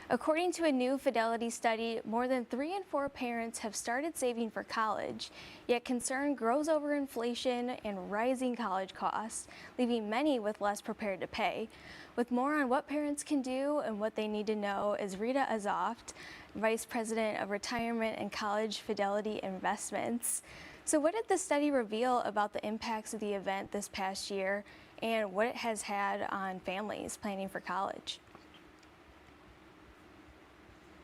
According to a new Fidelity study, more than 3 in 4 parents have started saving for college, yet concern grows over inflation and rising college costs, leaving many with less prepared to pay. With more on what parents can do and what they need to know is Rita Azoft, Vice President of Retirement and College Fidelity Investments. So what did the study reveal about the impacts of the event this past year and what it has had on families planning for college?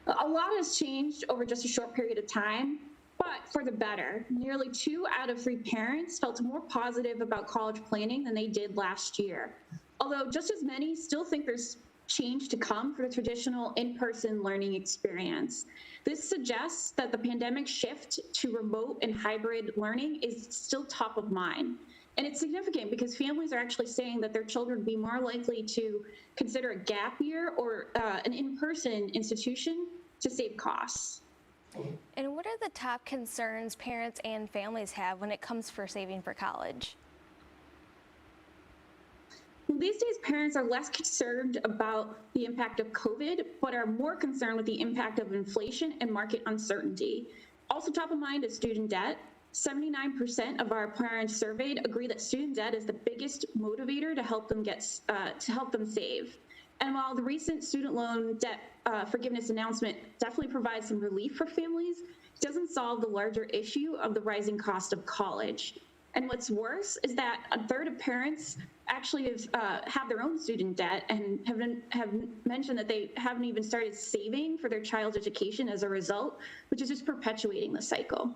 A lot has changed over just a short period of time, but for the better. Nearly 2 out of 3 parents felt more positive about college planning than they did last year. Although just as many still think there's change to come for the traditional in-person learning experience. This suggests that the pandemic shift to remote and hybrid learning is still top of mind. And it's significant because families are actually saying that their children would be more likely to consider a gap year or an in-person institution to save costs. And what are the top concerns parents and families have when it comes for saving for college? These days, parents are less concerned about the impact of COVID, but are more concerned with the impact of inflation and market uncertainty. Also top of mind is student debt. 79% of our parents surveyed agree that student debt is the biggest motivator to help them save. And while the recent student loan debt forgiveness announcement definitely provides some relief for families, it doesn't solve the larger issue of the rising cost of college. And what's worse is that a third of parents actually have their own student debt and have mentioned that they haven't even started saving for their child's education as a result, which is just perpetuating the cycle.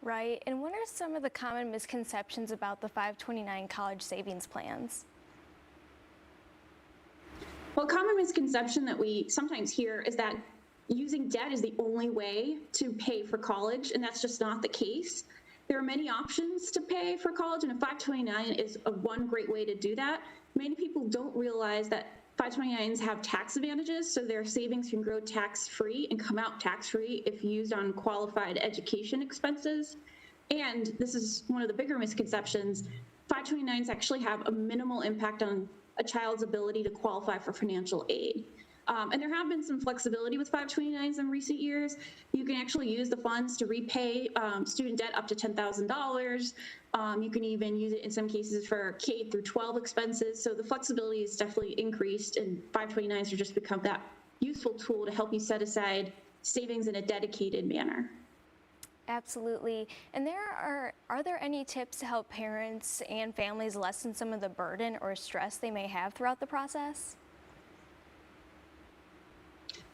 Right, and what are some of the common misconceptions about the 529 college savings plans? Well, a common misconception that we sometimes hear is that using debt is the only way to pay for college, and that's just not the case. There are many options to pay for college, and a 529 is one great way to do that. Many people don't realize that 529s have tax advantages, so their savings can grow tax-free and come out tax-free if used on qualified education expenses. And this is one of the bigger misconceptions. 529s actually have a minimal impact on a child's ability to qualify for financial aid. And there have been some flexibility with 529s in recent years. You can actually use the funds to repay student debt up to $10,000. You can even use it in some cases for K through 12 expenses. So the flexibility is definitely increased, and 529s have just become that useful tool to help you set aside savings in a dedicated manner. Absolutely. And are there any tips to help parents and families lessen some of the burden or stress they may have throughout the process?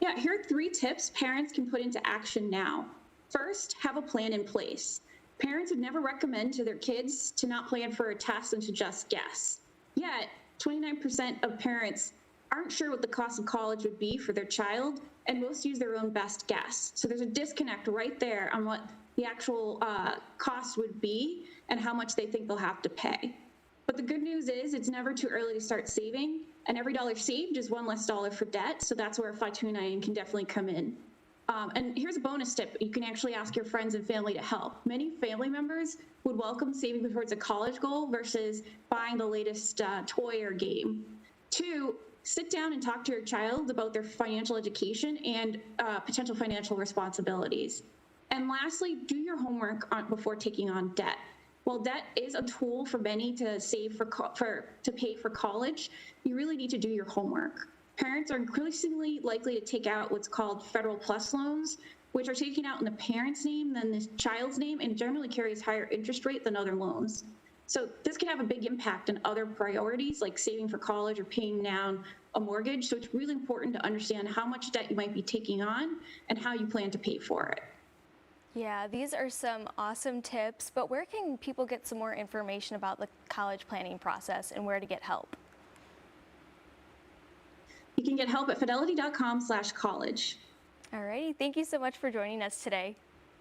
Yeah, here are 3 tips parents can put into action now. First, have a plan in place. Parents would never recommend to their kids to not plan for a test and to just guess. Yet, 29% of parents aren't sure what the cost of college would be for their child, and most use their own best guess. So there's a disconnect right there on what the actual cost would be and how much they think they'll have to pay. But the good news is it's never too early to start saving, and every dollar saved is one less dollar for debt, so that's where 529 can definitely come in. And here's a bonus tip. You can actually ask your friends and family to help. Many family members would welcome saving towards a college goal versus buying the latest toy or game. 2, sit down and talk to your child about their financial education and potential financial responsibilities. And lastly, do your homework before taking on debt. While debt is a tool for many to save to pay for college, you really need to do your homework. Parents are increasingly likely to take out what's called Federal Plus loans, which are taken out in the parent's name than the child's name and generally carries higher interest rate than other loans. So this can have a big impact on other priorities like saving for college or paying down a mortgage. So it's really important to understand how much debt you might be taking on and how you plan to pay for it. Yeah, these are some awesome tips, but where can people get some more information about the college planning process and where to get help? You can get help at fidelity.com/college. All righty, thank you so much for joining us today.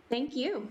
Thank you.